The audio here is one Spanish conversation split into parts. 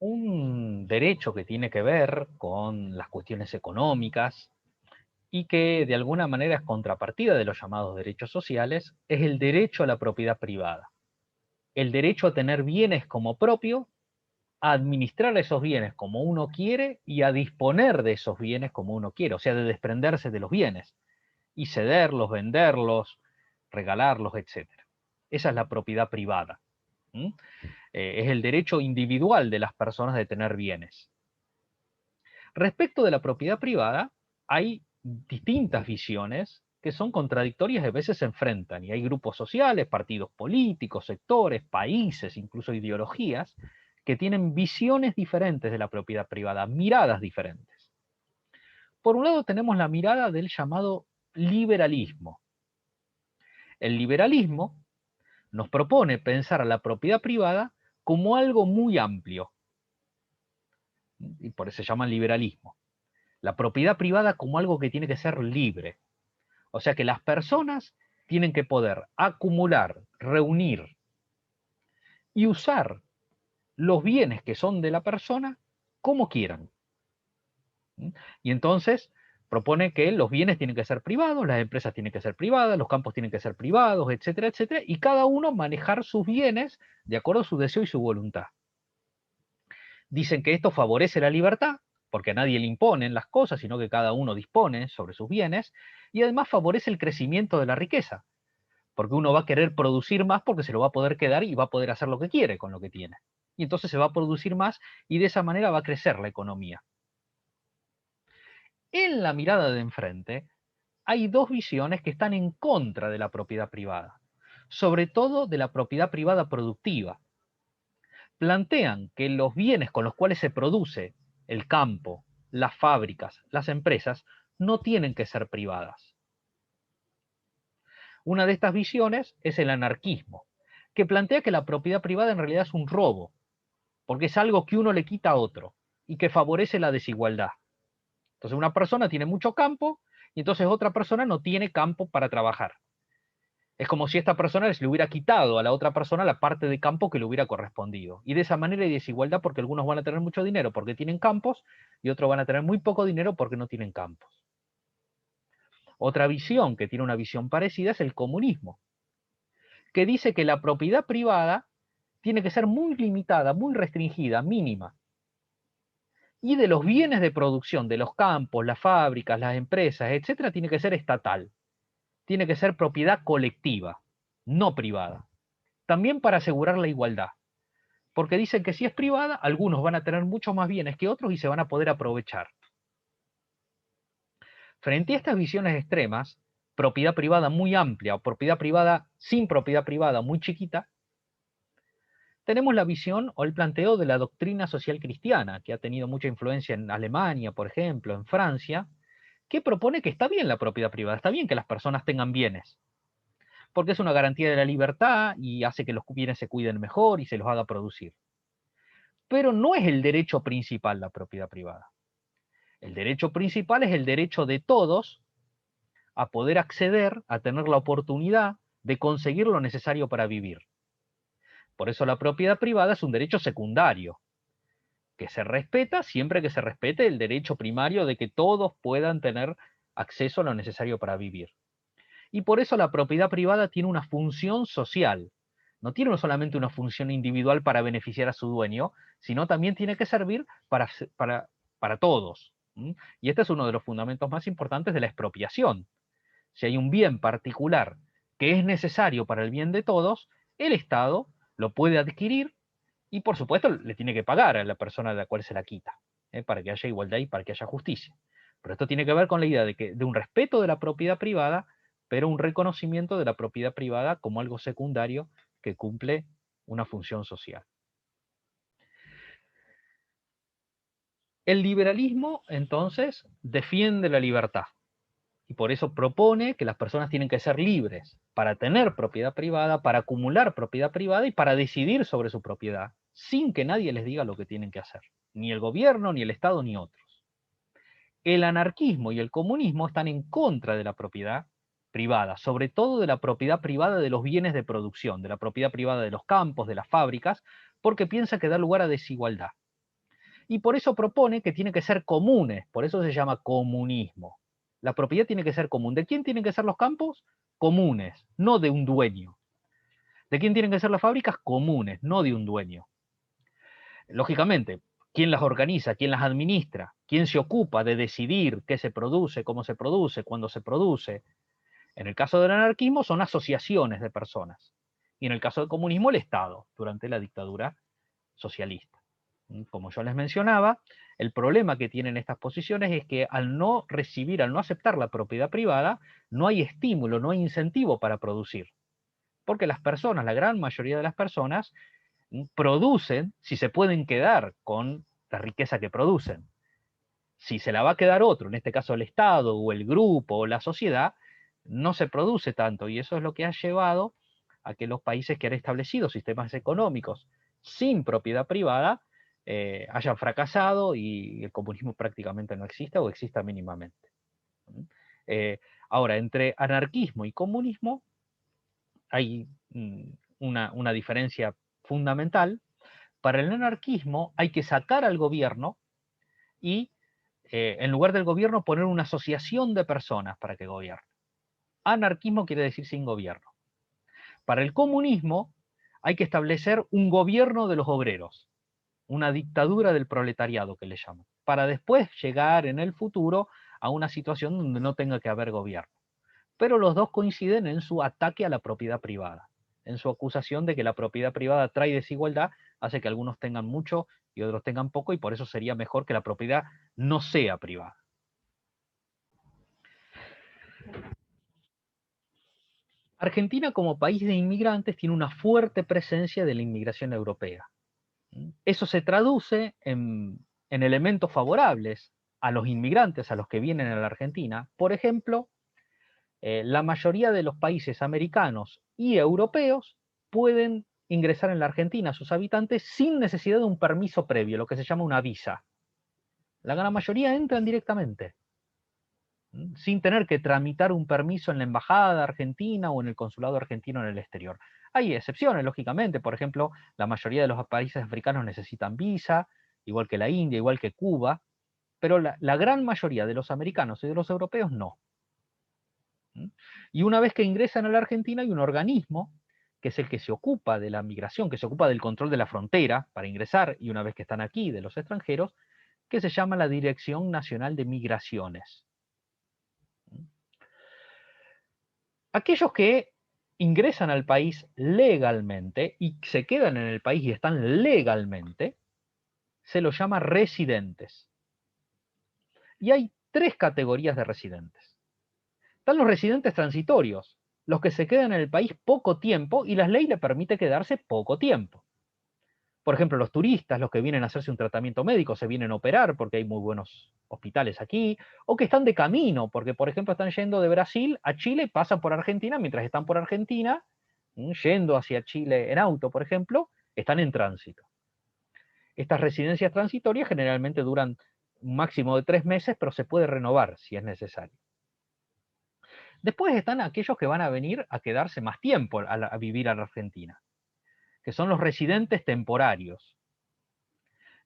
Un derecho que tiene que ver con las cuestiones económicas y que de alguna manera es contrapartida de los llamados derechos sociales, es el derecho a la propiedad privada. El derecho a tener bienes como propio, a administrar esos bienes como uno quiere y a disponer de esos bienes como uno quiere, o sea, de desprenderse de los bienes y cederlos, venderlos, regalarlos, etcétera. Esa es la propiedad privada. Es el derecho individual de las personas de tener bienes. Respecto de la propiedad privada, hay distintas visiones que son contradictorias y a veces se enfrentan, y hay grupos sociales, partidos políticos, sectores, países, incluso ideologías, que tienen visiones diferentes de la propiedad privada, miradas diferentes. Por un lado tenemos la mirada del llamado liberalismo. El liberalismo nos propone pensar a la propiedad privada como algo muy amplio, y por eso se llama liberalismo. La propiedad privada como algo que tiene que ser libre. O sea que las personas tienen que poder acumular, reunir y usar los bienes que son de la persona como quieran. Y entonces propone que los bienes tienen que ser privados, las empresas tienen que ser privadas, los campos tienen que ser privados, etcétera, etcétera, y cada uno manejar sus bienes de acuerdo a su deseo y su voluntad. Dicen que esto favorece la libertad, porque a nadie le imponen las cosas, sino que cada uno dispone sobre sus bienes, y además favorece el crecimiento de la riqueza, porque uno va a querer producir más porque se lo va a poder quedar y va a poder hacer lo que quiere con lo que tiene. Y entonces se va a producir más y de esa manera va a crecer la economía. En la mirada de enfrente hay dos visiones que están en contra de la propiedad privada, sobre todo de la propiedad privada productiva. Plantean que los bienes con los cuales se produce el campo, las fábricas, las empresas, no tienen que ser privadas. Una de estas visiones es el anarquismo, que plantea que la propiedad privada en realidad es un robo, porque es algo que uno le quita a otro y que favorece la desigualdad. Entonces una persona tiene mucho campo y entonces otra persona no tiene campo para trabajar. Es como si esta persona le hubiera quitado a la otra persona la parte de campo que le hubiera correspondido. Y de esa manera hay desigualdad porque algunos van a tener mucho dinero porque tienen campos y otros van a tener muy poco dinero porque no tienen campos. Otra visión que tiene una visión parecida es el comunismo, que dice que la propiedad privada tiene que ser muy limitada, muy restringida, mínima. Y de los bienes de producción, de los campos, las fábricas, las empresas, etcétera, tiene que ser estatal. Tiene que ser propiedad colectiva, no privada. También para asegurar la igualdad. Porque dicen que si es privada, algunos van a tener mucho más bienes que otros y se van a poder aprovechar. Frente a estas visiones extremas, propiedad privada muy amplia o propiedad privada sin propiedad privada muy chiquita, tenemos la visión o el planteo de la doctrina social cristiana, que ha tenido mucha influencia en Alemania, por ejemplo, en Francia, que propone que está bien la propiedad privada, está bien que las personas tengan bienes, porque es una garantía de la libertad y hace que los bienes se cuiden mejor y se los haga producir. Pero no es el derecho principal la propiedad privada. El derecho principal es el derecho de todos a poder acceder, a tener la oportunidad de conseguir lo necesario para vivir. Por eso la propiedad privada es un derecho secundario, que se respeta siempre que se respete el derecho primario de que todos puedan tener acceso a lo necesario para vivir. Y por eso la propiedad privada tiene una función social. No tiene solamente una función individual para beneficiar a su dueño, sino también tiene que servir para todos. Y este es uno de los fundamentos más importantes de la expropiación. Si hay un bien particular que es necesario para el bien de todos, el Estado lo puede adquirir y por supuesto le tiene que pagar a la persona de la cual se la quita, para que haya igualdad y para que haya justicia. Pero esto tiene que ver con la idea de un respeto de la propiedad privada, pero un reconocimiento de la propiedad privada como algo secundario que cumple una función social. El liberalismo, entonces, defiende la libertad y por eso propone que las personas tienen que ser libres para tener propiedad privada, para acumular propiedad privada y para decidir sobre su propiedad, sin que nadie les diga lo que tienen que hacer, ni el gobierno, ni el Estado, ni otros. El anarquismo y el comunismo están en contra de la propiedad privada, sobre todo de la propiedad privada de los bienes de producción, de la propiedad privada de los campos, de las fábricas, porque piensa que da lugar a desigualdad. Y por eso propone que tiene que ser comunes, por eso se llama comunismo. La propiedad tiene que ser común. ¿De quién tienen que ser los campos? Comunes, no de un dueño. ¿De quién tienen que ser las fábricas? Comunes, no de un dueño. Lógicamente, ¿quién las organiza? ¿Quién las administra? ¿Quién se ocupa de decidir qué se produce, cómo se produce, cuándo se produce? En el caso del anarquismo son asociaciones de personas. Y en el caso del comunismo, el Estado, durante la dictadura socialista. Como yo les mencionaba, el problema que tienen estas posiciones es que al no recibir, al no aceptar la propiedad privada, no hay estímulo, no hay incentivo para producir. Porque las personas, la gran mayoría de las personas, producen si se pueden quedar con la riqueza que producen. Si se la va a quedar otro, en este caso el Estado o el grupo o la sociedad, no se produce tanto, y eso es lo que ha llevado a que los países que han establecido sistemas económicos sin propiedad privada hayan fracasado y el comunismo prácticamente no exista o exista mínimamente. Eh, Ahora, entre anarquismo y comunismo hay una diferencia fundamental. Para el anarquismo hay que sacar al gobierno y en lugar del gobierno poner una asociación de personas para que gobierne. Anarquismo quiere decir sin gobierno. Para el comunismo hay que establecer un gobierno de los obreros, una dictadura del proletariado que le llaman, para después llegar en el futuro a una situación donde no tenga que haber gobierno. Pero los dos coinciden en su ataque a la propiedad privada, en su acusación de que la propiedad privada trae desigualdad, hace que algunos tengan mucho y otros tengan poco, y por eso sería mejor que la propiedad no sea privada. Argentina como país de inmigrantes tiene una fuerte presencia de la inmigración europea. Eso se traduce en elementos favorables a los inmigrantes, a los que vienen a la Argentina. Por ejemplo, la mayoría de los países americanos y europeos pueden ingresar en la Argentina a sus habitantes sin necesidad de un permiso previo, lo que se llama una visa. La gran mayoría entran directamente, sin tener que tramitar un permiso en la embajada argentina o en el consulado argentino en el exterior. Hay excepciones, lógicamente, por ejemplo, la mayoría de los países africanos necesitan visa, igual que la India, igual que Cuba, pero la gran mayoría de los americanos y de los europeos no. Y una vez que ingresan a la Argentina hay un organismo que es el que se ocupa de la migración, que se ocupa del control de la frontera para ingresar, y una vez que están aquí, de los extranjeros, que se llama la Dirección Nacional de Migraciones. Aquellos que ingresan al país legalmente y se quedan en el país y están legalmente, se los llama residentes. Y hay tres categorías de residentes. Están los residentes transitorios, los que se quedan en el país poco tiempo y la ley le permite quedarse poco tiempo. Por ejemplo, los turistas, los que vienen a hacerse un tratamiento médico, se vienen a operar porque hay muy buenos hospitales aquí, o que están de camino, porque por ejemplo están yendo de Brasil a Chile, pasan por Argentina, mientras están por Argentina, yendo hacia Chile en auto, por ejemplo, están en tránsito. Estas residencias transitorias generalmente duran un máximo de 3 meses, pero se puede renovar si es necesario. Después están aquellos que van a venir a quedarse más tiempo a vivir a la Argentina, que son los residentes temporarios.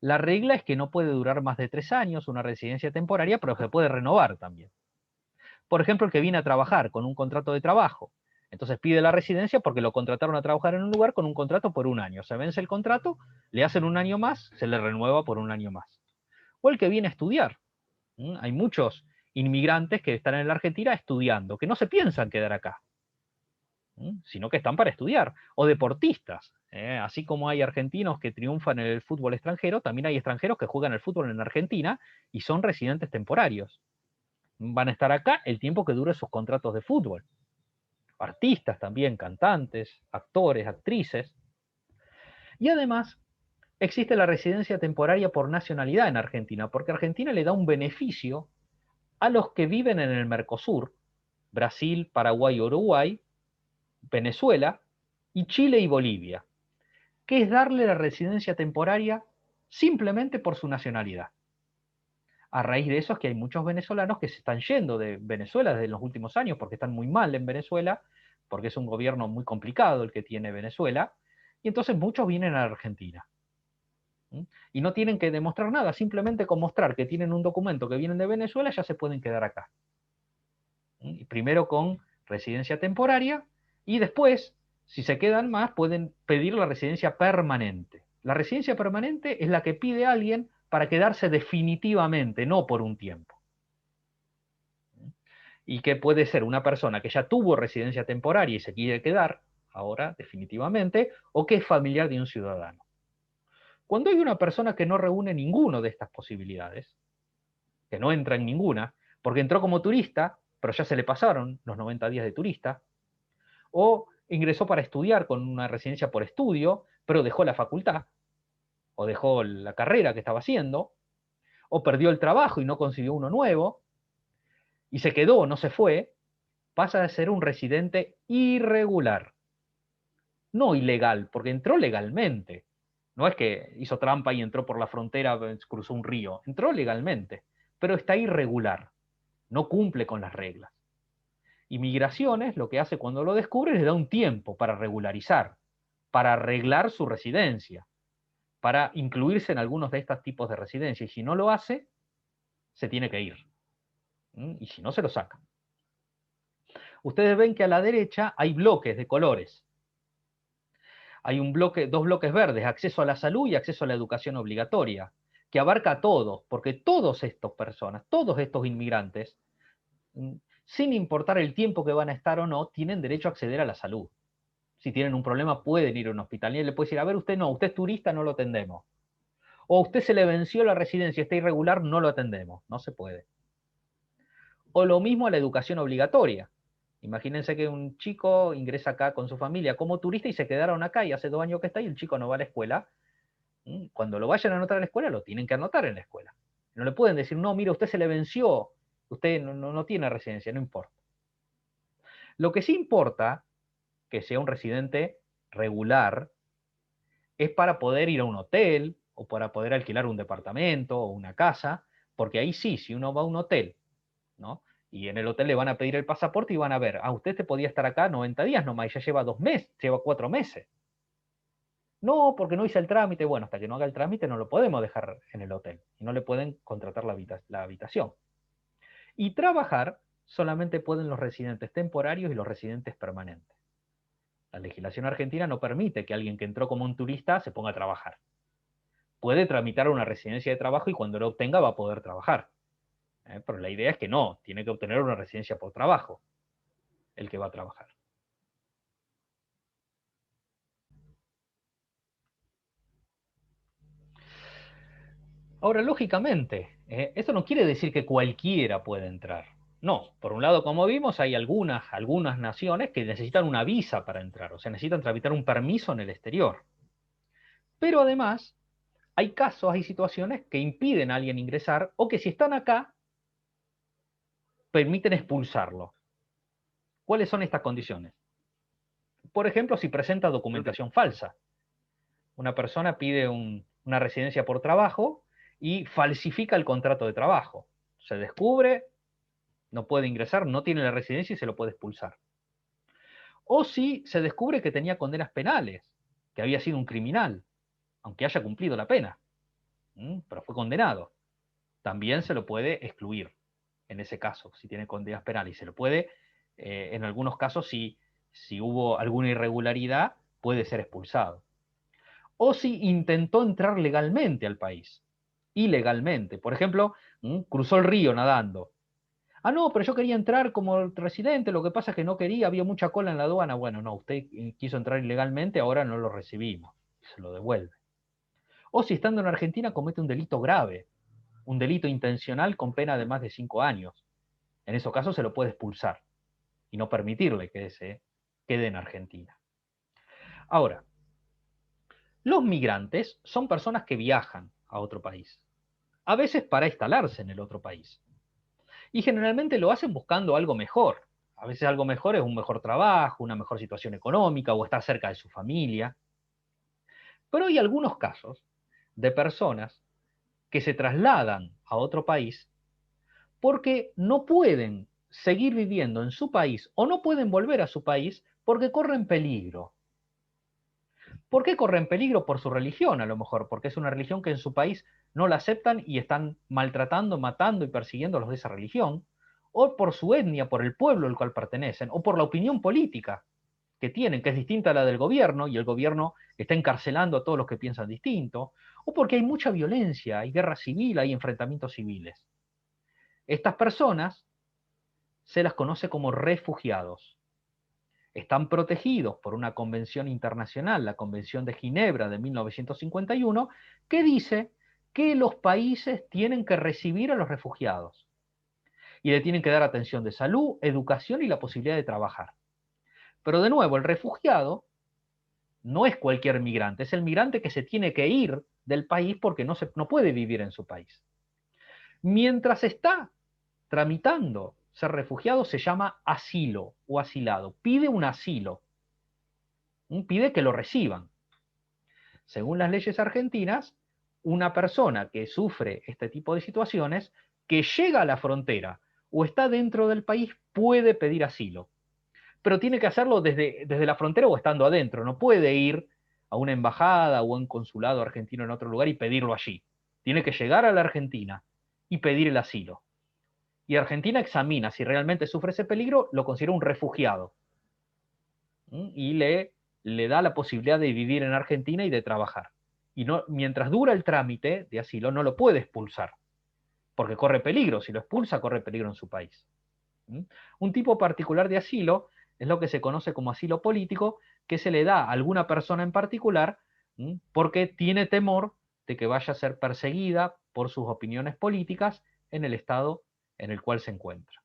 La regla es que no puede durar más de 3 años una residencia temporaria, pero se puede renovar también. Por ejemplo, el que viene a trabajar con un contrato de trabajo, entonces pide la residencia porque lo contrataron a trabajar en un lugar con un contrato por 1 año. Se vence el contrato, le hacen 1 año más, se le renueva por 1 año más. O el que viene a estudiar. Hay muchos inmigrantes que están en la Argentina estudiando, que no se piensan quedar acá, sino que están para estudiar. O deportistas. Así como hay argentinos que triunfan en el fútbol extranjero, también hay extranjeros que juegan el fútbol en Argentina y son residentes temporarios. Van a estar acá el tiempo que dure sus contratos de fútbol. Artistas también, cantantes, actores, actrices. Y además existe la residencia temporaria por nacionalidad en Argentina, porque Argentina le da un beneficio a los que viven en el Mercosur, Brasil, Paraguay, Uruguay, Venezuela y Chile y Bolivia, que es darle la residencia temporaria simplemente por su nacionalidad. A raíz de eso es que hay muchos venezolanos que se están yendo de Venezuela desde los últimos años porque están muy mal en Venezuela, porque es un gobierno muy complicado el que tiene Venezuela, y entonces muchos vienen a la Argentina. ¿Mm? Y no tienen que demostrar nada, simplemente con mostrar que tienen un documento que vienen de Venezuela ya se pueden quedar acá. ¿Mm? Primero con residencia temporaria y después, si se quedan más, pueden pedir la residencia permanente. La residencia permanente es la que pide alguien para quedarse definitivamente, no por un tiempo. Y que puede ser una persona que ya tuvo residencia temporaria y se quiere quedar, ahora definitivamente, o que es familiar de un ciudadano. Cuando hay una persona que no reúne ninguna de estas posibilidades, que no entra en ninguna, porque entró como turista, pero ya se le pasaron los 90 días de turista, o ingresó para estudiar con una residencia por estudio, pero dejó la facultad, o dejó la carrera que estaba haciendo, o perdió el trabajo y no consiguió uno nuevo, y se quedó, no se fue, pasa a ser un residente irregular. No ilegal, porque entró legalmente. No es que hizo trampa y entró por la frontera, cruzó un río. Entró legalmente, pero está irregular. No cumple con las reglas. Y Migraciones lo que hace cuando lo descubre es le da un tiempo para regularizar, para arreglar su residencia, para incluirse en algunos de estos tipos de residencia. Y si no lo hace, se tiene que ir. Y si no, se lo saca. Ustedes ven que a la derecha hay bloques de colores. Hay dos bloques verdes, acceso a la salud y acceso a la educación obligatoria, que abarca a todos, porque todas estas personas, todos estos inmigrantes, sin importar el tiempo que van a estar o no, tienen derecho a acceder a la salud. Si tienen un problema, pueden ir a un hospital. Y le puede decir, a ver, usted no, usted es turista, no lo atendemos. O a usted se le venció la residencia, está irregular, no lo atendemos. No se puede. O lo mismo a la educación obligatoria. Imagínense que un chico ingresa acá con su familia como turista y se quedaron acá y hace 2 años que está y el chico no va a la escuela. Cuando lo vayan a anotar en la escuela, lo tienen que anotar en la escuela. No le pueden decir, no, mire, usted se le venció, usted no tiene residencia, no importa. Lo que sí importa, que sea un residente regular, es para poder ir a un hotel o para poder alquilar un departamento o una casa, porque ahí sí, si uno va a un hotel, ¿no? Y en el hotel le van a pedir el pasaporte y van a ver, usted te podía estar acá 90 días nomás y ya lleva 2 meses, lleva 4 meses. No, porque no hice el trámite. Bueno, hasta que no haga el trámite no lo podemos dejar en el hotel y no le pueden contratar la habitación. Y trabajar solamente pueden los residentes temporarios y los residentes permanentes. La legislación argentina no permite que alguien que entró como un turista se ponga a trabajar. Puede tramitar una residencia de trabajo y cuando lo obtenga va a poder trabajar. Pero la idea es que no, tiene que obtener una residencia por trabajo el que va a trabajar. Ahora, lógicamente, esto no quiere decir que cualquiera puede entrar. No, por un lado, como vimos, hay algunas naciones que necesitan una visa para entrar, o sea, necesitan tramitar un permiso en el exterior. Pero además, hay casos, hay situaciones que impiden a alguien ingresar o que si están acá, permiten expulsarlo. ¿Cuáles son estas condiciones? Por ejemplo, si presenta documentación falsa. Una persona pide una residencia por trabajo y falsifica el contrato de trabajo. Se descubre, no puede ingresar, no tiene la residencia y se lo puede expulsar. O si se descubre que tenía condenas penales, que había sido un criminal, aunque haya cumplido la pena, pero fue condenado. También se lo puede excluir en ese caso, si tiene condenas penales. Y se lo puede, en algunos casos, si hubo alguna irregularidad, puede ser expulsado. O si intentó entrar legalmente al país, ilegalmente. Por ejemplo, cruzó el río nadando. No, pero yo quería entrar como residente, lo que pasa es que no quería, había mucha cola en la aduana. Bueno, no, usted quiso entrar ilegalmente, ahora no lo recibimos, se lo devuelve. O si estando en Argentina comete un delito grave, un delito intencional con pena de más de 5 años. En esos casos se lo puede expulsar y no permitirle que se quede en Argentina. Ahora, los migrantes son personas que viajan a otro país, a veces para instalarse en el otro país. Y generalmente lo hacen buscando algo mejor. A veces algo mejor es un mejor trabajo, una mejor situación económica o estar cerca de su familia. Pero hay algunos casos de personas que se trasladan a otro país porque no pueden seguir viviendo en su país o no pueden volver a su país porque corren peligro. ¿Por qué corren peligro? Por su religión, a lo mejor, porque es una religión que en su país no la aceptan y están maltratando, matando y persiguiendo a los de esa religión, o por su etnia, por el pueblo al cual pertenecen, o por la opinión política que tienen, que es distinta a la del gobierno, y el gobierno está encarcelando a todos los que piensan distinto, o porque hay mucha violencia, hay guerra civil, hay enfrentamientos civiles. Estas personas se las conoce como refugiados. Están protegidos por una convención internacional, la Convención de Ginebra de 1951, que dice que los países tienen que recibir a los refugiados y le tienen que dar atención de salud, educación y la posibilidad de trabajar. Pero de nuevo, el refugiado no es cualquier migrante, es el migrante que se tiene que ir del país porque no puede vivir en su país. Mientras está tramitando ser refugiado, se llama asilo o asilado, pide un asilo, pide que lo reciban. Según las leyes argentinas, una persona que sufre este tipo de situaciones, que llega a la frontera o está dentro del país, puede pedir asilo. Pero tiene que hacerlo desde la frontera o estando adentro. No puede ir a una embajada o a un consulado argentino en otro lugar y pedirlo allí. Tiene que llegar a la Argentina y pedir el asilo. Y Argentina examina si realmente sufre ese peligro, lo considera un refugiado. Y le da la posibilidad de vivir en Argentina y de trabajar. Y no, mientras dura el trámite de asilo, no lo puede expulsar, porque corre peligro. Si lo expulsa, corre peligro en su país. Un tipo particular de asilo es lo que se conoce como asilo político, que se le da a alguna persona en particular porque tiene temor de que vaya a ser perseguida por sus opiniones políticas en el estado en el cual se encuentra.